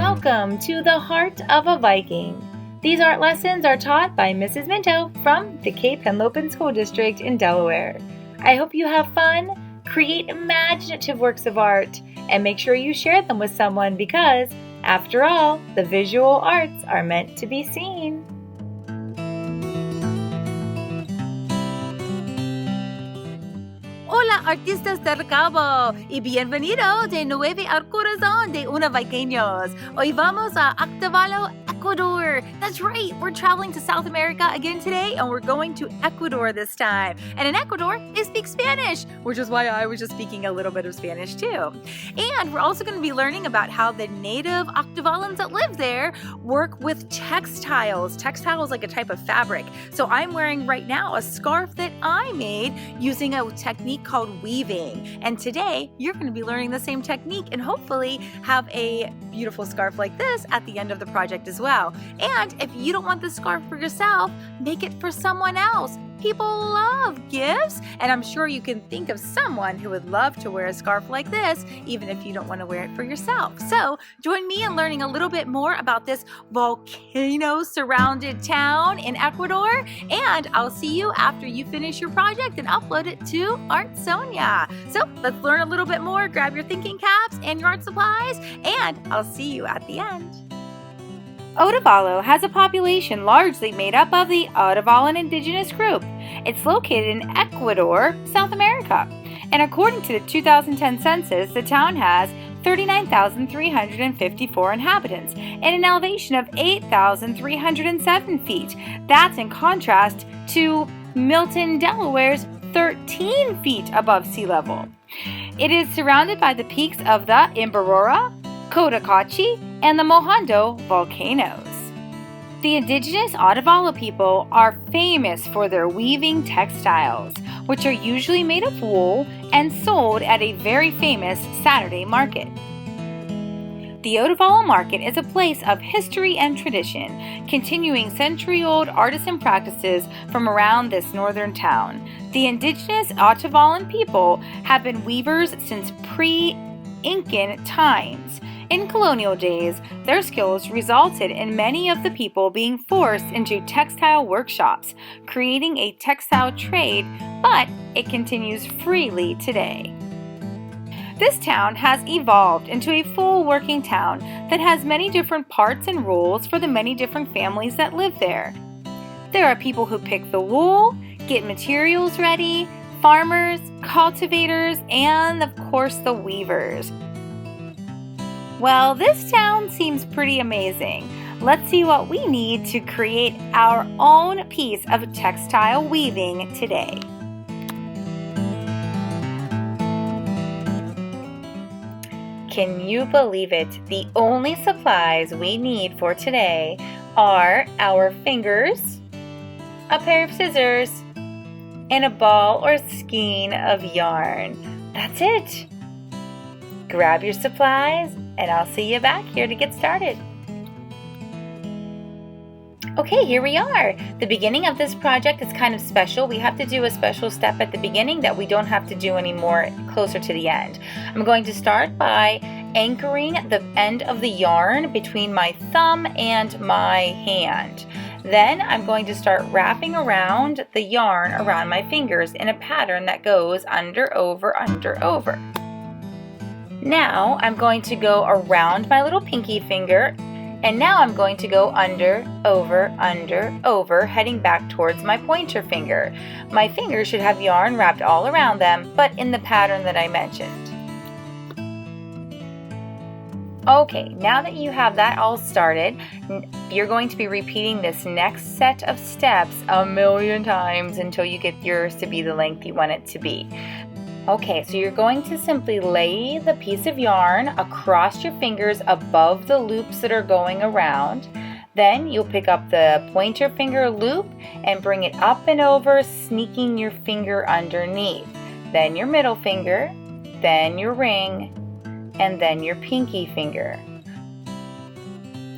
welcome to the Heart of a Viking. These art lessons are taught by Mrs. Minto from the Cape Henlopen School District in Delaware. I hope you have fun, create imaginative works of art, and make sure you share them with someone because, after all, the visual arts are meant to be seen. Hola artistas del Cabo y bienvenido de nuevo al corazón de una Viqueños. Hoy vamos a Otavala, Ecuador. That's right, we're traveling to South America again today and we're going to Ecuador this time. And in Ecuador, they speak Spanish, which is why I was just speaking a little bit of Spanish too. And we're also going to be learning about how the native Otavalans that live there work with textiles. Textile is like a type of fabric. So I'm wearing right now a scarf that I made using a technique called weaving. And today, you're going to be learning the same technique and hopefully have a beautiful scarf like this at the end of the project as well. And if you don't want the scarf for yourself, make it for someone else. People love gifts, and I'm sure you can think of someone who would love to wear a scarf like this, even if you don't want to wear it for yourself. So join me in learning a little bit more about this volcano-surrounded town in Ecuador, and I'll see you after you finish your project and upload it to Artsonia. So let's learn a little bit more. Grab your thinking caps and your art supplies, and I'll see you at the end. Otavala has a population largely made up of the Otavalan indigenous group. It's located in Ecuador, South America. And according to the 2010 census, the town has 39,354 inhabitants and an elevation of 8,307 feet. That's in contrast to Milton, Delaware's 13 feet above sea level. It is surrounded by the peaks of the Imbabura, Cotacachi, and the Mojando volcanoes. The indigenous Otavala people are famous for their weaving textiles, which are usually made of wool and sold at a very famous Saturday market. The Otavala market is a place of history and tradition, continuing century-old artisan practices from around this northern town. The indigenous Otavalan people have been weavers since pre-Incan times. In colonial days, their skills resulted in many of the people being forced into textile workshops, creating a textile trade, but it continues freely today. This town has evolved into a full working town that has many different parts and rules for the many different families that live there. There are people who pick the wool, get materials ready, farmers, cultivators, and of course the weavers. Well, this town seems pretty amazing. Let's see what we need to create our own piece of textile weaving today. Can you believe it? The only supplies we need for today are our fingers, a pair of scissors, and a ball or skein of yarn. That's it. Grab your supplies, and I'll see you back here to get started. Okay, here we are. The beginning of this project is kind of special. We have to do a special step at the beginning that we don't have to do anymore closer to the end. I'm going to start by anchoring the end of the yarn between my thumb and my hand. Then I'm going to start wrapping around the yarn around my fingers in a pattern that goes under, over, under, over. Now I'm going to go around my little pinky finger, and now I'm going to go under, over, heading back towards my pointer finger. My fingers should have yarn wrapped all around them, but in the pattern that I mentioned. Okay, now that you have that all started, you're going to be repeating this next set of steps a million times until you get yours to be the length you want it to be. Okay, so you're going to simply lay the piece of yarn across your fingers above the loops that are going around. Then you'll pick up the pointer finger loop and bring it up and over, sneaking your finger underneath. Then your middle finger, then your ring, and then your pinky finger.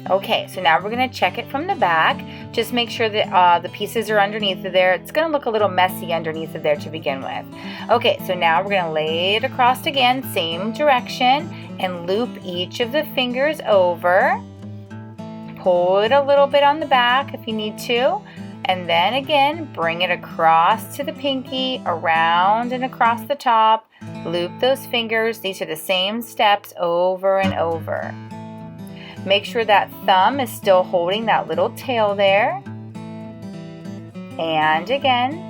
Okay, so now we're going to check it from the back. Just make sure that the pieces are underneath of there. It's going to look a little messy underneath of there to begin with. Okay, so now we're going to lay it across again, same direction, and loop each of the fingers over. Pull it a little bit on the back if you need to. And then again, bring it across to the pinky, around and across the top. Loop those fingers. These are the same steps over and over. Make sure that thumb is still holding that little tail there. And again.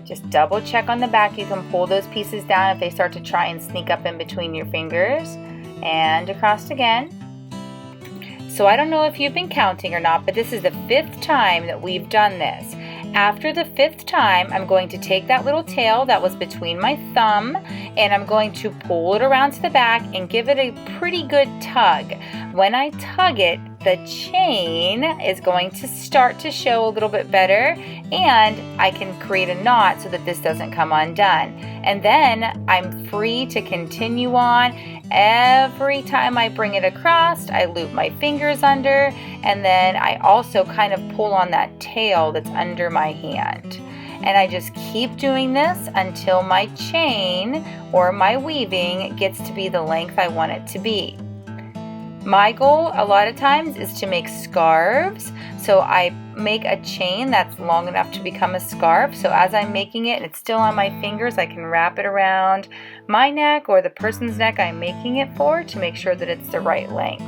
Just double check on the back. You can pull those pieces down if they start to try and sneak up in between your fingers. And across again. So I don't know if you've been counting or not, but this is the 5th time that we've done this. After the 5th time, I'm going to take that little tail that was between my thumb and I'm going to pull it around to the back and give it a pretty good tug. When I tug it, the chain is going to start to show a little bit better and I can create a knot so that this doesn't come undone. And then I'm free to continue on. Every time I bring it across, I loop my fingers under, and then I also kind of pull on that tail that's under my hand. And I just keep doing this until my chain or my weaving gets to be the length I want it to be. My goal a lot of times is to make scarves, so I make a chain that's long enough to become a scarf. So as I'm making it and it's still on my fingers, I can wrap it around my neck or the person's neck I'm making it for to make sure that it's the right length.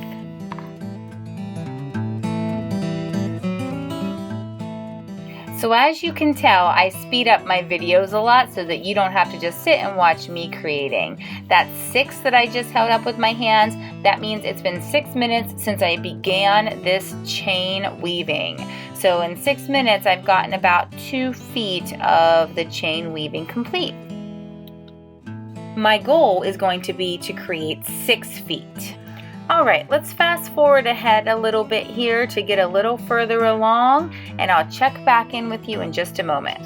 So as you can tell, I speed up my videos a lot so that you don't have to just sit and watch me creating. That 6 that I just held up with my hands, that means it's been 6 minutes since I began this chain weaving. So in 6 minutes, I've gotten about 2 feet of the chain weaving complete. My goal is going to be to create 6 feet. Alright, let's fast forward ahead a little bit here to get a little further along, and I'll check back in with you in just a moment.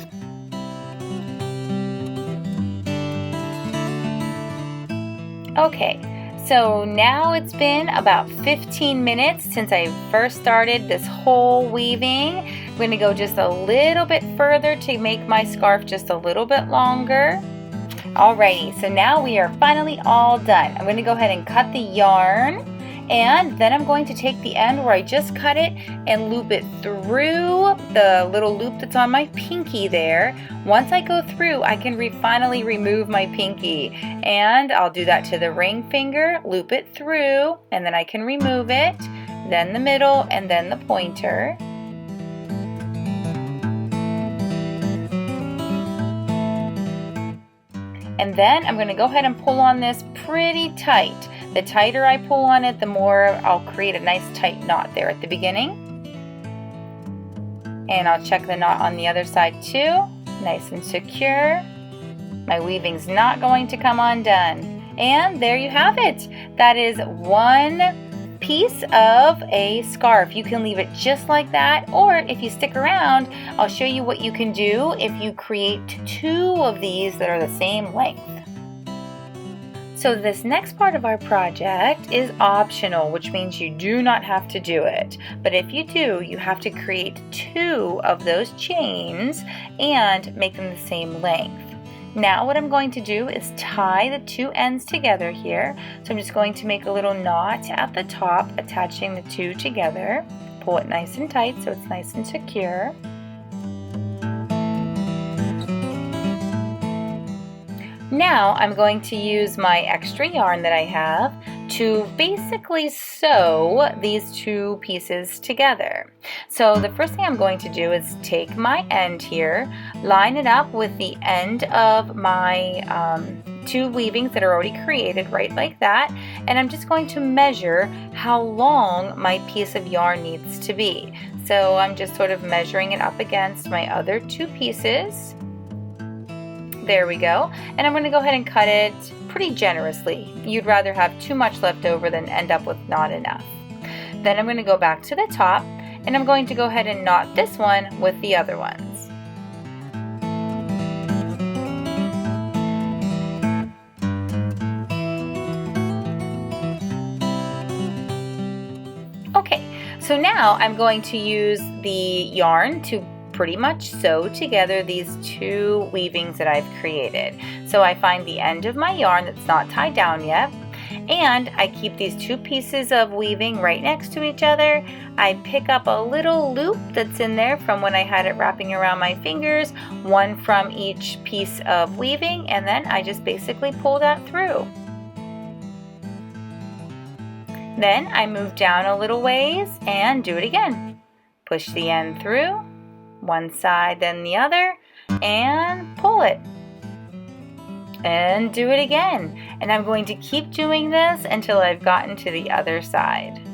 Okay, so now it's been about 15 minutes since I first started this whole weaving. I'm going to go just a little bit further to make my scarf just a little bit longer. Alrighty, so now we are finally all done. I'm going to go ahead and cut the yarn, and then I'm going to take the end where I just cut it and loop it through the little loop that's on my pinky there. Once I go through, I can finally remove my pinky, and I'll do that to the ring finger, loop it through, and then I can remove it, then the middle, and then the pointer. And then I'm going to go ahead and pull on this pretty tight. The tighter I pull on it, the more I'll create a nice tight knot there at the beginning. And I'll check the knot on the other side too. Nice and secure. My weaving's not going to come undone. And there you have it. That is one piece of a scarf. You can leave it just like that, or if you stick around, I'll show you what you can do if you create 2 of these that are the same length. So this next part of our project is optional, which means you do not have to do it. But if you do, you have to create 2 of those chains and make them the same length. Now what I'm going to do is tie the 2 ends together here. So I'm just going to make a little knot at the top, attaching the 2 together. Pull it nice and tight so it's nice and secure. Now I'm going to use my extra yarn that I have to basically sew these 2 pieces together. So the first thing I'm going to do is take my end here, line it up with the end of my 2 weavings that are already created, right like that, and I'm just going to measure how long my piece of yarn needs to be. So I'm just sort of measuring it up against my other 2 pieces. There we go. And I'm going to go ahead and cut it pretty generously. You'd rather have too much left over than end up with not enough. Then I'm going to go back to the top, and I'm going to go ahead and knot this one with the other ones. So now I'm going to use the yarn to pretty much sew together these two weavings that I've created. So I find the end of my yarn that's not tied down yet, and I keep these two pieces of weaving right next to each other. I pick up a little loop that's in there from when I had it wrapping around my fingers, one from each piece of weaving, and then I just basically pull that through. Then I move down a little ways and do it again. Push the end through, one side then the other, and pull it. And do it again. And I'm going to keep doing this until I've gotten to the other side.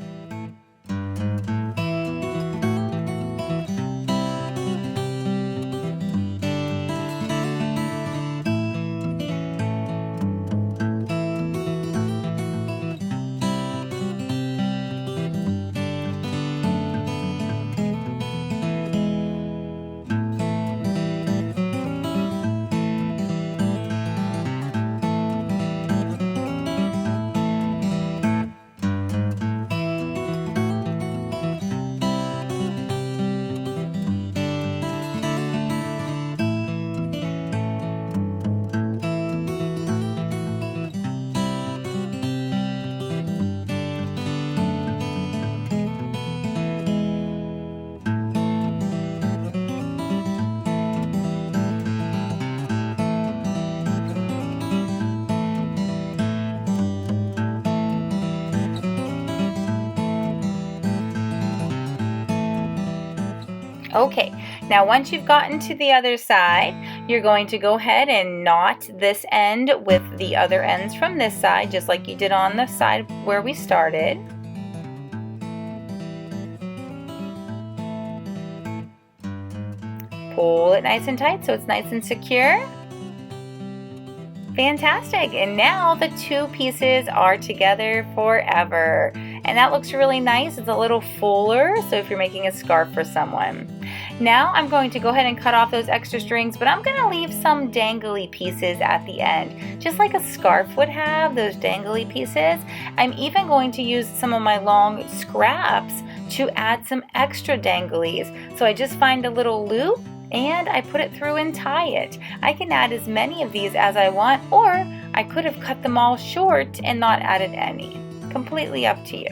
Okay, now once you've gotten to the other side, you're going to go ahead and knot this end with the other ends from this side, just like you did on the side where we started. Pull it nice and tight so it's nice and secure. Fantastic, and now the two pieces are together forever. And that looks really nice. It's a little fuller, so if you're making a scarf for someone. Now I'm going to go ahead and cut off those extra strings, but I'm going to leave some dangly pieces at the end, just like a scarf would have, those dangly pieces. I'm even going to use some of my long scraps to add some extra danglies. So I just find a little loop and I put it through and tie it. I can add as many of these as I want, or I could have cut them all short and not added any. Completely up to you.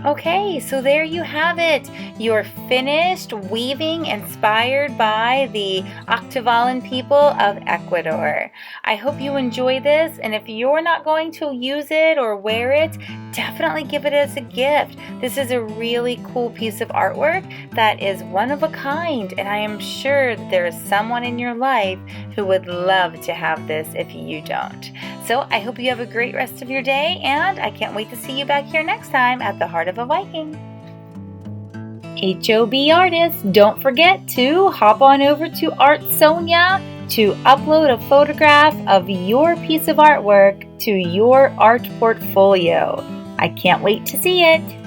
Okay, so there you have it, your finished weaving inspired by the Otavalan people of Ecuador. I hope you enjoy this, and if you're not going to use it or wear it, definitely give it as a gift. This is a really cool piece of artwork that is one of a kind, and I am sure that there is someone in your life who would love to have this if you don't. So I hope you have a great rest of your day, and I can't wait to see you back here next time at the Heart of a Viking. HOB artists, don't forget to hop on over to Artsonia to upload a photograph of your piece of artwork to your art portfolio. I can't wait to see it.